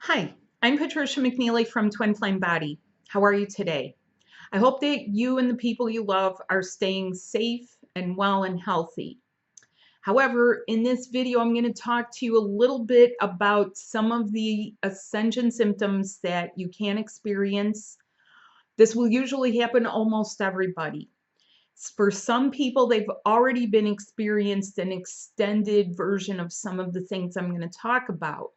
Hi, I'm Patricia McNeilly from Twin Flame Body. How are you today? I hope that you and the people you love are staying safe and well and healthy. However, in this video, I'm going to talk to you a little bit about some of the ascension symptoms that you can experience. This will usually happen to almost everybody. For some people, they've already been experienced an extended version of some of the things I'm going to talk about.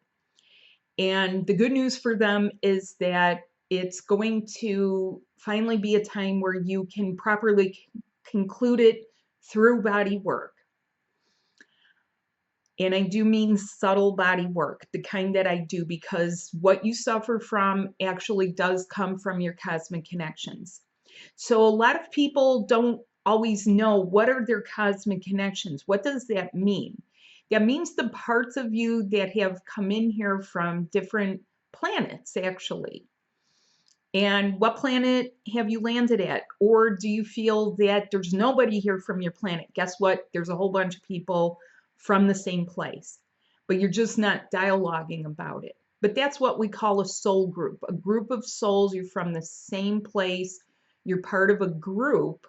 And the good news for them is that it's going to finally be a time where you can properly conclude it through body work. And I do mean subtle body work, the kind that I do, because what you suffer from actually does come from your cosmic connections. So a lot of people don't always know what are their cosmic connections. What does that mean? That means the parts of you that have come in here from different planets, actually. And what planet have you landed at? Or do you feel that there's nobody here from your planet? Guess what? There's a whole bunch of people from the same place, but you're just not dialoguing about it. But that's what we call a soul group. A group of souls, you're from the same place. You're part of a group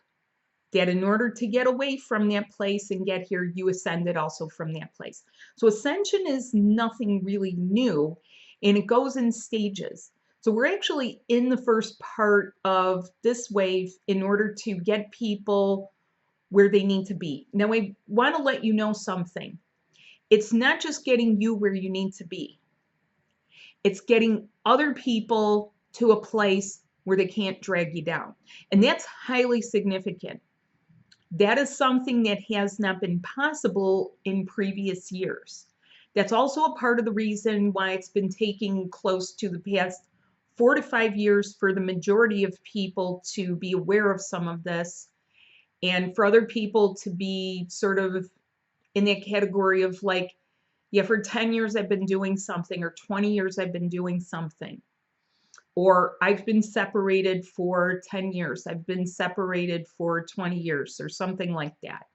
that in order to get away from that place and get here, you ascended also from that place. So ascension is nothing really new, and it goes in stages. So we're actually in the first part of this wave in order to get people where they need to be. Now, I want to let you know something. It's not just getting you where you need to be. It's getting other people to a place where they can't drag you down. And that's highly significant. That is something that has not been possible in previous years. That's also a part of the reason why it's been taking close to the past 4 to 5 years for the majority of people to be aware of some of this, and for other people to be sort of in that category of like, yeah, for 10 years I've been doing something, or 20 years I've been doing something. Or I've been separated for 10 years, I've been separated for 20 years, or something like that.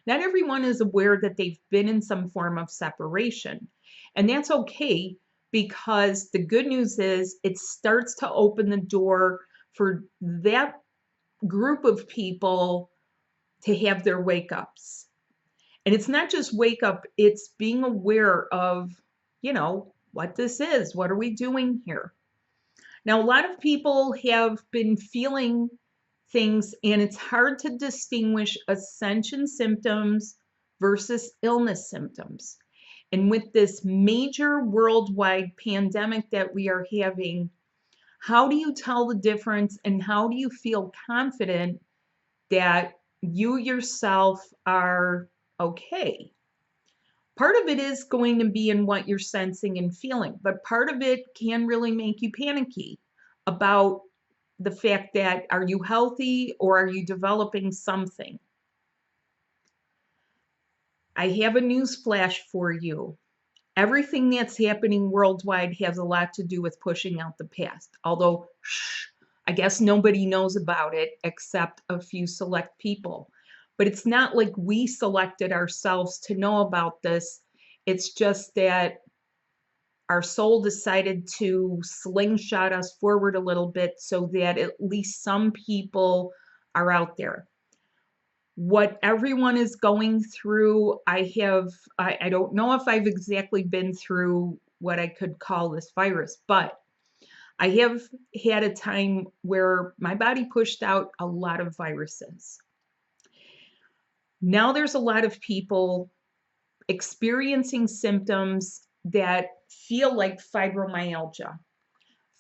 Not everyone is aware that they've been in some form of separation. And that's okay, because the good news is it starts to open the door for that group of people to have their wake ups. And it's not just wake up, it's being aware of, what this is. What are we doing here? Now, a lot of people have been feeling things, and it's hard to distinguish ascension symptoms versus illness symptoms. And with this major worldwide pandemic that we are having, how do you tell the difference, and how do you feel confident that you yourself are okay? Part of it is going to be in what you're sensing and feeling, but part of it can really make you panicky about the fact that, are you healthy or are you developing something? I have a news flash for you. Everything that's happening worldwide has a lot to do with pushing out the past. Although, I guess nobody knows about it except a few select people. But it's not like we selected ourselves to know about this. It's just that our soul decided to slingshot us forward a little bit so that at least some people are out there. What everyone is going through, I don't know if I've exactly been through what I could call this virus, but I have had a time where my body pushed out a lot of viruses. Now there's a lot of people experiencing symptoms that feel like fibromyalgia.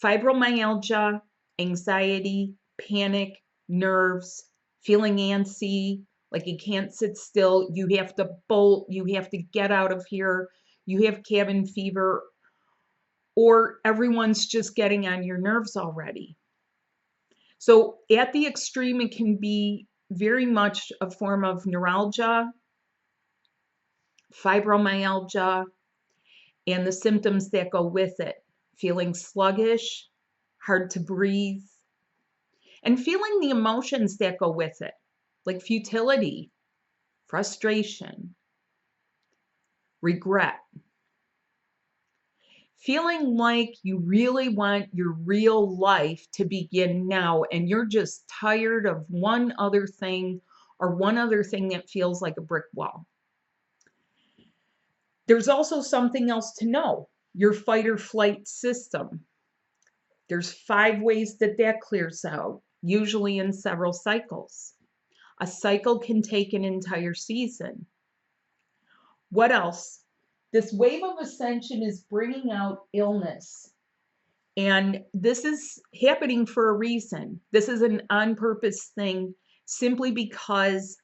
Fibromyalgia, anxiety, panic, nerves, feeling antsy, like you can't sit still, you have to bolt, you have to get out of here, you have cabin fever, or everyone's just getting on your nerves already. So at the extreme, it can be very much a form of neuralgia, fibromyalgia, and the symptoms that go with it. Feeling sluggish, hard to breathe, and feeling the emotions that go with it, like futility, frustration, regret. feeling like you really want your real life to begin now and you're just tired of one other thing or one other thing that feels like a brick wall. There's also something else to know, your fight or flight system. There's 5 ways that that clears out, usually in several cycles. A cycle can take an entire season. What else? This wave of ascension is bringing out illness. And this is happening for a reason. This is an on purpose thing simply because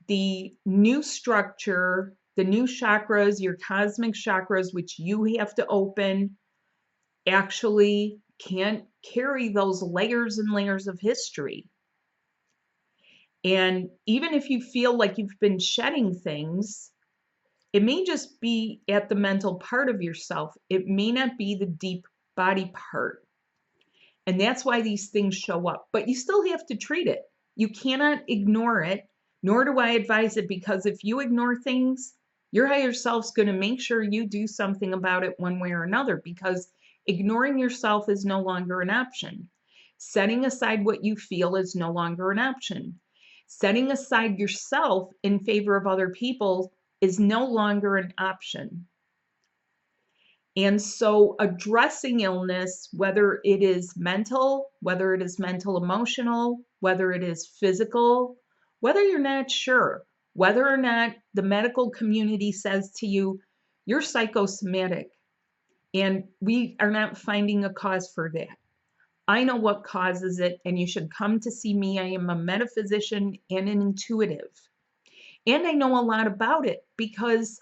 the new structure, the new chakras, your cosmic chakras, which you have to open, actually can't carry those layers and layers of history. And even if you feel like you've been shedding things, it may just be at the mental part of yourself. It may not be the deep body part. And that's why these things show up. But you still have to treat it. You cannot ignore it, nor do I advise it, because if you ignore things, your higher self's going to make sure you do something about it one way or another, because ignoring yourself is no longer an option. Setting aside what you feel is no longer an option. Setting aside yourself in favor of other people is no longer an option. And so addressing illness, whether it is mental, whether it is mental emotional, whether it is physical, whether you're not sure, whether or not the medical community says to you, you're psychosomatic, and we are not finding a cause for that. I know what causes it, and you should come to see me. I am a metaphysician and an intuitive. And I know a lot about it, because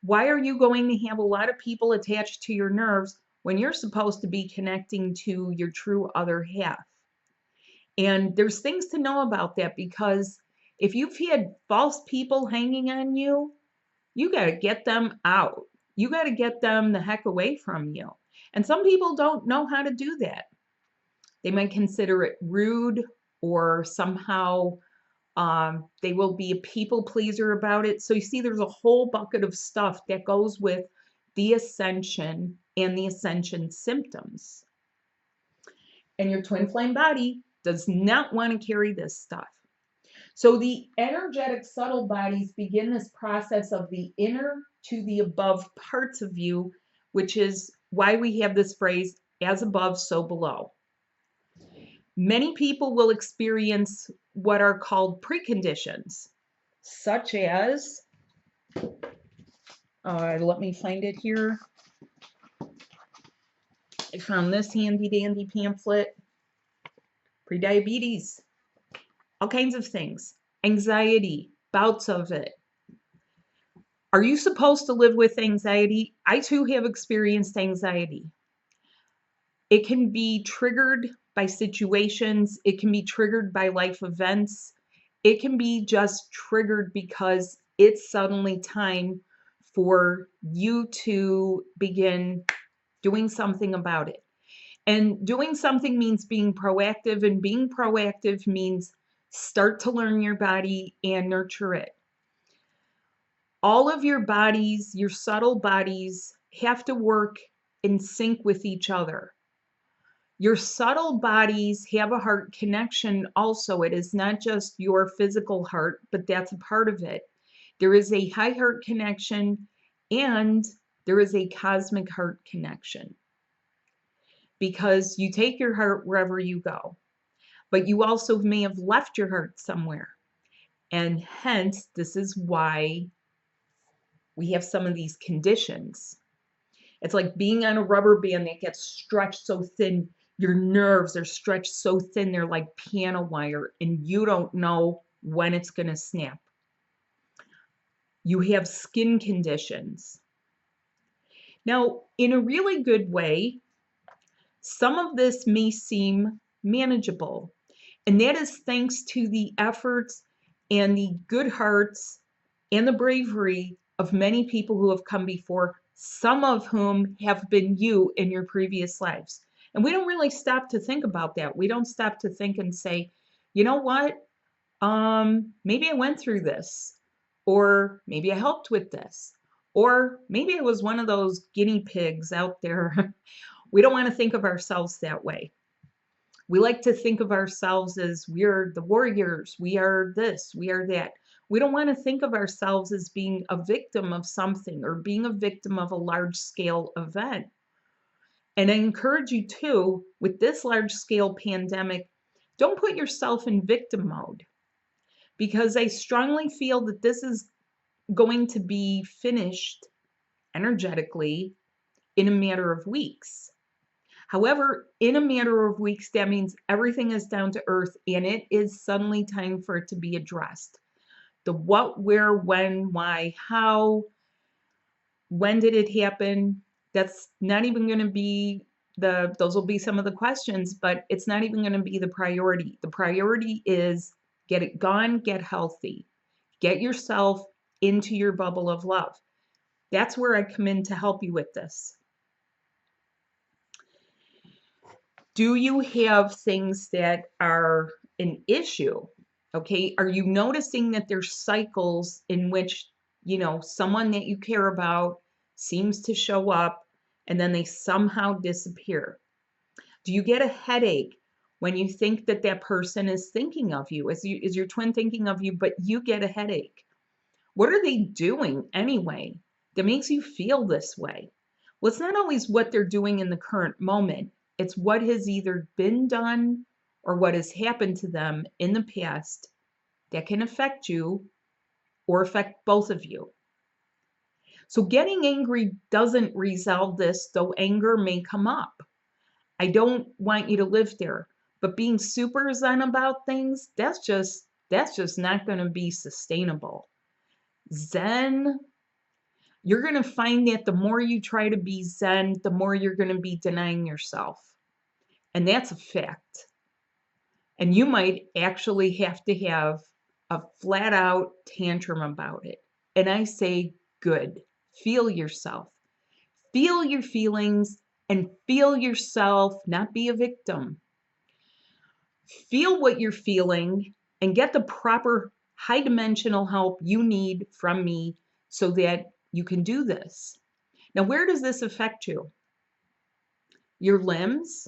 why are you going to have a lot of people attached to your nerves when you're supposed to be connecting to your true other half? And there's things to know about that, because if you've had false people hanging on you, you got to get them out. You got to get them the heck away from you. And some people don't know how to do that. They might consider it rude, or somehow they will be a people pleaser about it. So you see, there's a whole bucket of stuff that goes with the ascension and the ascension symptoms. And your twin flame body does not want to carry this stuff. So the energetic subtle bodies begin this process of the inner to the above parts of you, which is why we have this phrase, as above, so below. Many people will experience what are called preconditions, such as, let me find it here. I found this handy dandy pamphlet. Prediabetes, all kinds of things, anxiety, bouts of it. Are you supposed to live with anxiety? I too have experienced anxiety. It can be triggered by situations. It can be triggered by life events. It can be just triggered because it's suddenly time for you to begin doing something about it. And doing something means being proactive, and being proactive means start to learn your body and nurture it. All of your bodies, your subtle bodies, have to work in sync with each other. Your subtle bodies have a heart connection also. It is not just your physical heart, but that's a part of it. There is a high heart connection, and there is a cosmic heart connection, because you take your heart wherever you go, but you also may have left your heart somewhere. And hence, this is why we have some of these conditions. It's like being on a rubber band that gets stretched so thin. Your nerves are stretched so thin, they're like piano wire, and you don't know when it's going to snap. You have skin conditions. Now, in a really good way, some of this may seem manageable, and that is thanks to the efforts and the good hearts and the bravery of many people who have come before, some of whom have been you in your previous lives. And we don't really stop to think about that. We don't stop to think and say, you know what? Maybe I went through this, or maybe I helped with this, Or maybe I was one of those guinea pigs out there. We don't want to think of ourselves that way. We like to think of ourselves as we're the warriors, we are this, we are that. We don't want to think of ourselves as being a victim of something or being a victim of a large scale event. And I encourage you too, with this large scale pandemic, don't put yourself in victim mode, because I strongly feel that this is going to be finished energetically in a matter of weeks. However, in a matter of weeks, that means everything is down to earth and it is suddenly time for it to be addressed. The what, where, when, why, how, when did it happen? That's not even going to be those will be some of the questions, but it's not even going to be the priority. The priority is get it gone, get healthy, get yourself into your bubble of love. That's where I come in to help you with this. Do you have things that are an issue? Okay, are you noticing that there's cycles in which, someone that you care about seems to show up and then they somehow disappear? Do you get a headache when you think that that person is thinking of you? Is your twin thinking of you, but you get a headache? What are they doing anyway that makes you feel this way? Well, it's not always what they're doing in the current moment. It's what has either been done or what has happened to them in the past that can affect you or affect both of you. So getting angry doesn't resolve this, though anger may come up. I don't want you to live there, but being super zen about things, that's just not going to be sustainable. Zen, you're going to find that the more you try to be zen, the more you're going to be denying yourself. And that's a fact. And you might actually have to have a flat out tantrum about it. And I say, good. Feel yourself. Feel your feelings and feel yourself, not be a victim. Feel what you're feeling and get the proper high dimensional help you need from me so that you can do this. Now, where does this affect you? Your limbs,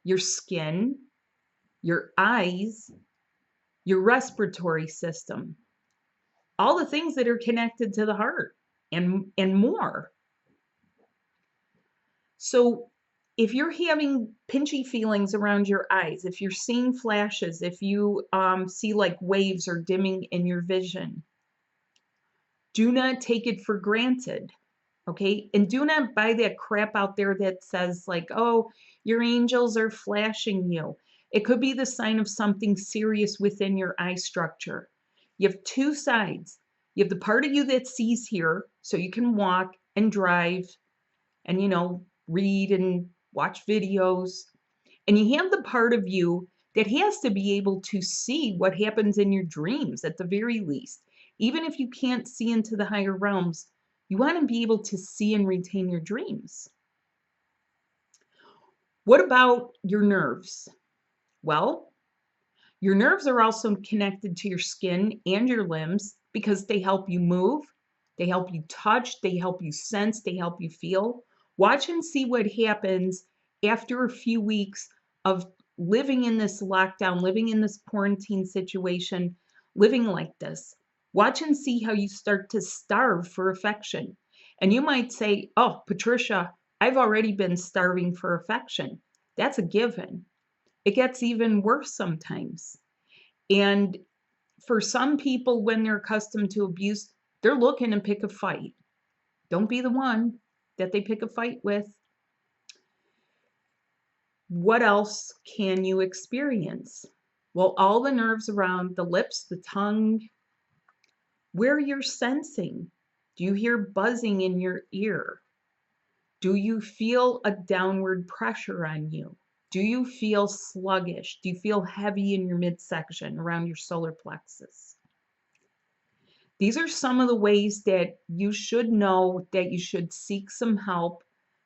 your skin, your eyes, your respiratory system, all the things that are connected to the heart and more. So if you're having pinchy feelings around your eyes, if you're seeing flashes, if you see like waves or dimming in your vision, do not take it for granted, okay? And do not buy that crap out there that says like, oh, your angels are flashing you. It could be the sign of something serious within your eye structure. You have two sides. You have the part of you that sees here, so you can walk and drive and, read and watch videos. And you have the part of you that has to be able to see what happens in your dreams at the very least. Even if you can't see into the higher realms, you want to be able to see and retain your dreams. What about your nerves? Well, your nerves are also connected to your skin and your limbs because they help you move, they help you touch, they help you sense, they help you feel. Watch and see what happens after a few weeks of living in this lockdown, living in this quarantine situation, living like this. Watch and see how you start to starve for affection. And you might say, oh, Patricia, I've already been starving for affection. That's a given. It gets even worse sometimes. And for some people, when they're accustomed to abuse, they're looking to pick a fight. Don't be the one that they pick a fight with. What else can you experience? Well, all the nerves around the lips, the tongue, where you're sensing. Do you hear buzzing in your ear? Do you feel a downward pressure on you? Do you feel sluggish? Do you feel heavy in your midsection around your solar plexus? These are some of the ways that you should know that you should seek some help,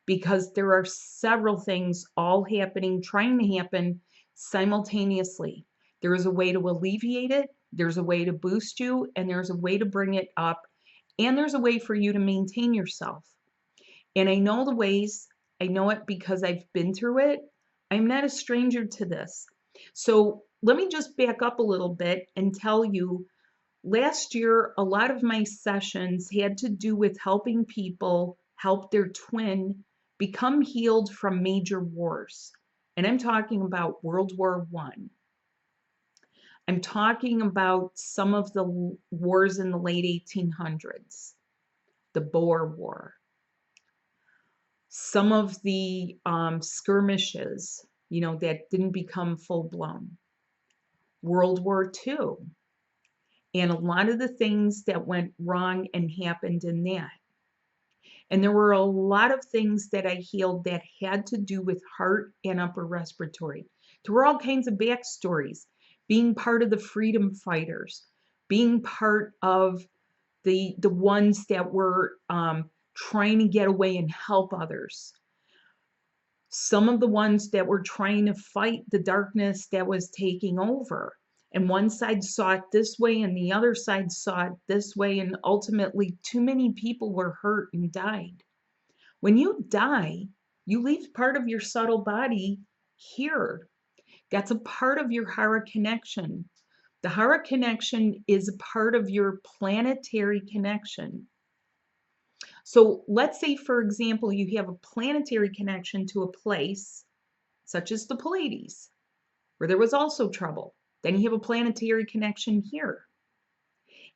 because there are several things all happening, trying to happen simultaneously. There is a way to alleviate it, there's a way to boost you, and there's a way to bring it up And there's a way for you to maintain yourself. And I know the ways. I know it because I've been through it. I'm not a stranger to this. So let me just back up a little bit and tell you, last year, a lot of my sessions had to do with helping people help their twin become healed from major wars. And I'm talking about World War I. I'm talking about some of the wars in the late 1800s, the Boer War, some of the skirmishes, that didn't become full-blown, World War II, and a lot of the things that went wrong and happened in that. And there were a lot of things that I healed that had to do with heart and upper respiratory. There were all kinds of backstories, being part of the freedom fighters, being part of the ones that were trying to get away and help others. Some of the ones that were trying to fight the darkness that was taking over. And one side saw it this way and the other side saw it this way. And ultimately, too many people were hurt and died. When you die, you leave part of your subtle body here. That's a part of your Hara connection. The Hara connection is a part of your planetary connection. So let's say, for example, you have a planetary connection to a place, such as the Pleiades, where there was also trouble. Then you have a planetary connection here.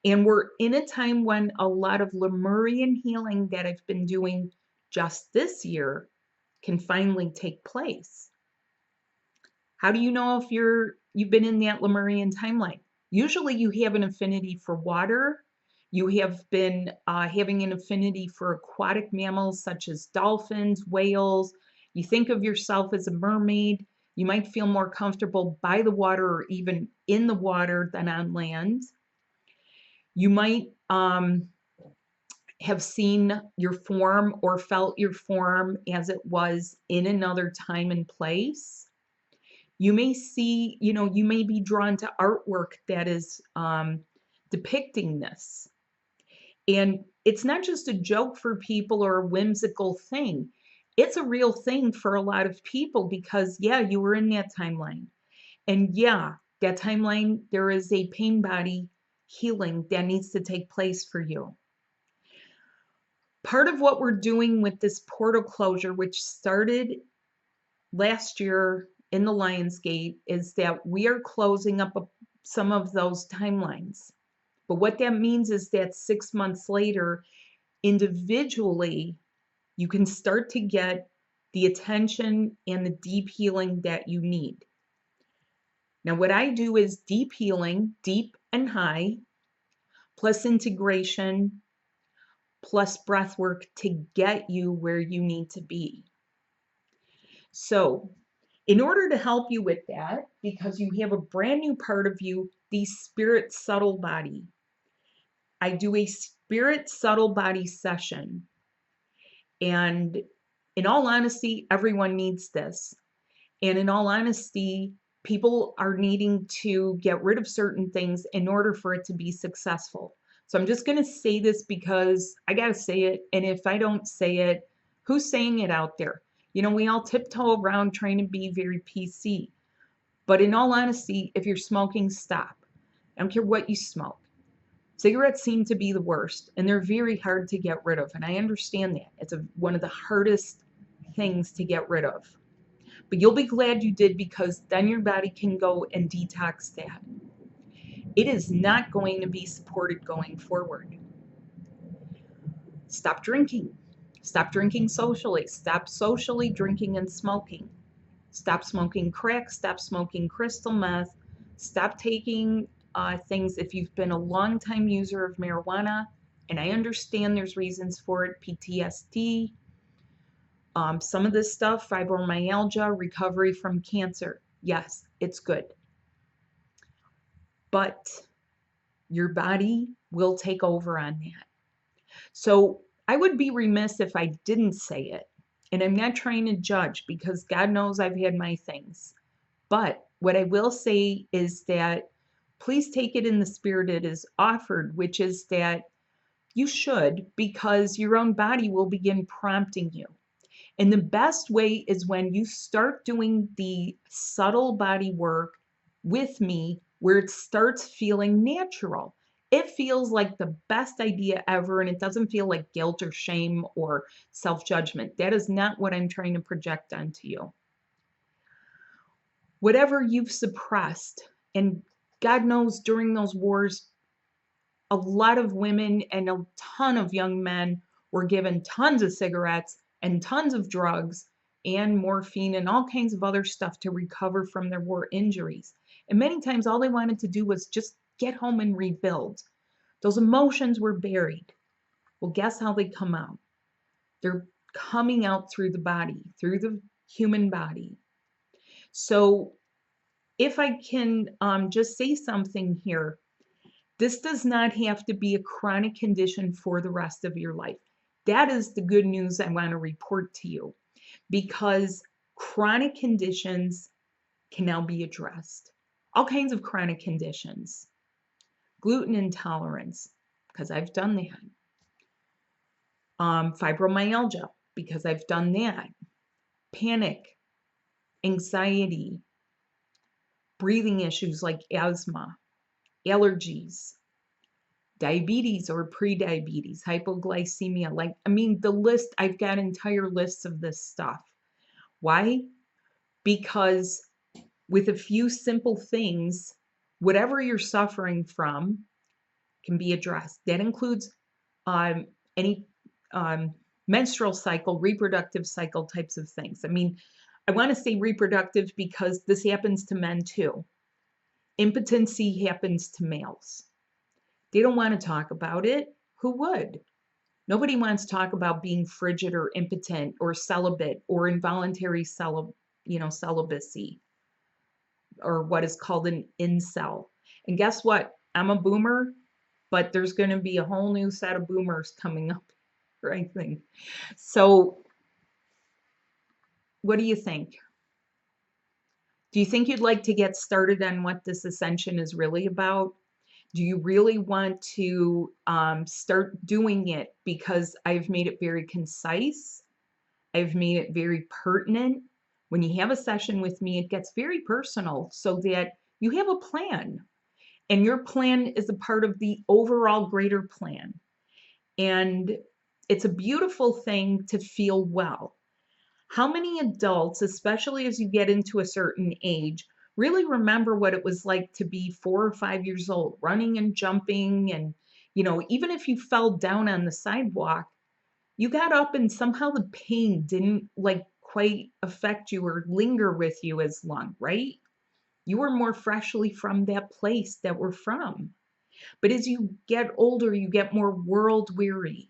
And we're in a time when a lot of Lemurian healing that I've been doing just this year can finally take place. How do you know if you've been in that Lemurian timeline? Usually you have an affinity for water. You have been having an affinity for aquatic mammals such as dolphins, whales. You think of yourself as a mermaid. You might feel more comfortable by the water or even in the water than on land. You might have seen your form or felt your form as it was in another time and place. You may see, you may be drawn to artwork that is depicting this. And it's not just a joke for people or a whimsical thing. It's a real thing for a lot of people because, yeah, you were in that timeline. And yeah, that timeline, there is a pain body healing that needs to take place for you. Part of what we're doing with this portal closure, which started last year in the Lionsgate, is that we are closing up some of those timelines. But what that means is that 6 months later, individually, you can start to get the attention and the deep healing that you need. Now, what I do is deep healing, deep and high, plus integration, plus breath work to get you where you need to be. So, in order to help you with that, because you have a brand new part of you, the spirit subtle body, I do a spirit subtle body session. And in all honesty, everyone needs this. And in all honesty, people are needing to get rid of certain things in order for it to be successful. So I'm just going to say this because I got to say it. And if I don't say it, who's saying it out there? We all tiptoe around trying to be very PC. But in all honesty, if you're smoking, stop. I don't care what you smoke. Cigarettes seem to be the worst, and they're very hard to get rid of. And I understand that. It's one of the hardest things to get rid of. But you'll be glad you did, because then your body can go and detox that. It is not going to be supported going forward. Stop drinking. Stop drinking socially. Stop socially drinking and smoking. Stop smoking crack. Stop smoking crystal meth. Stop taking things. If you've been a long-time user of marijuana, and I understand there's reasons for it, PTSD, some of this stuff, fibromyalgia, recovery from cancer, yes, it's good. But your body will take over on that. So I would be remiss if I didn't say it. And I'm not trying to judge, because God knows I've had my things. But what I will say is that please take it in the spirit it is offered, which is that You should, because your own body will begin prompting you. And the best way is when you start doing the subtle body work with me, where it starts feeling natural. It feels like the best idea ever, and it doesn't feel like guilt or shame or self-judgment. That is not what I'm trying to project onto you. Whatever you've suppressed, and God knows during those wars, a lot of women and a ton of young men were given tons of cigarettes and tons of drugs and morphine and all kinds of other stuff to recover from their war injuries. And many times all they wanted to do was just get home and rebuild. Those emotions were buried. Well, guess how they come out? They're coming out through the body, through the human body. So if I can just say something here, this does not have to be a chronic condition for the rest of your life. That is the good news I want to report to you, because chronic conditions can now be addressed. All kinds of chronic conditions. Gluten intolerance, because I've done that. Fibromyalgia, because I've done that. Panic, anxiety, breathing issues like asthma, allergies, diabetes or pre-diabetes, hypoglycemia, like, I mean, the list, I've got entire lists of this stuff. Why? Because with a few simple things, whatever you're suffering from can be addressed. That includes any menstrual cycle, reproductive cycle types of things. I mean, I want to say reproductive because this happens to men too. Impotency happens to males. They don't want to talk about it. Who would? Nobody wants to talk about being frigid or impotent or celibate or involuntary celibacy, or what is called an incel. And guess what? I'm a boomer, but there's going to be a whole new set of boomers coming up, I think. So what do you think? Do you think you'd like to get started on what this ascension is really about? Do you really want to start doing it? Because I've made it very concise. I've made it very pertinent. When you have a session with me, it gets very personal so that you have a plan. And your plan is a part of the overall greater plan. And it's a beautiful thing to feel well. How many adults, especially as you get into a certain age, really remember what it was like to be 4 or 5 years old, running and jumping, and even if you fell down on the sidewalk, you got up and somehow the pain didn't like quite affect you or linger with you as long, right? You were more freshly from that place that we're from. But as you get older, you get more world weary,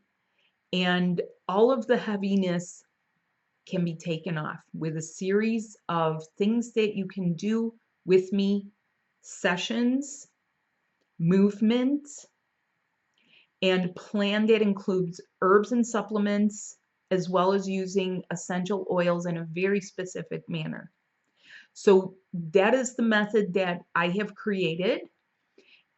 and all of the heaviness can be taken off with a series of things that you can do with me: sessions, movement, and plan that includes herbs and supplements, as well as using essential oils in a very specific manner. So that is the method that I have created,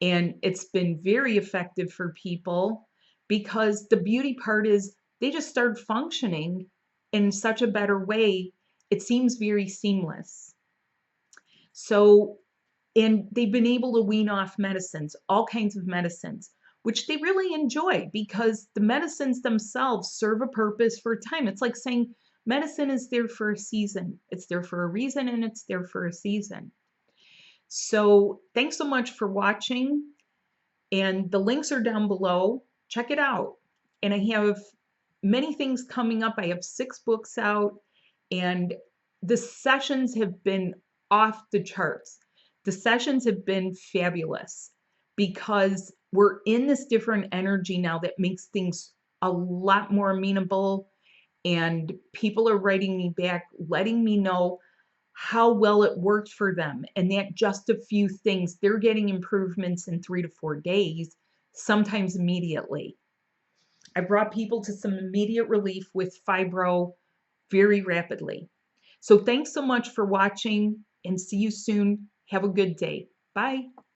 and it's been very effective for people, because the beauty part is they just start functioning in such a better way. It seems very seamless. So, and they've been able to wean off medicines, all kinds of medicines, which they really enjoy, because the medicines themselves serve a purpose for a time. It's like saying medicine is there for a season. It's there for a reason, and it's there for a season. So thanks so much for watching, and the links are down below. Check it out. And I have many things coming up. I have 6 books out, and the sessions have been off the charts. The sessions have been fabulous, because we're in this different energy now that makes things a lot more amenable, and people are writing me back, letting me know how well it worked for them, and that just a few things, they're getting improvements in 3 to 4 days, sometimes immediately. I brought people to some immediate relief with fibro very rapidly. So thanks so much for watching, and see you soon. Have a good day. Bye.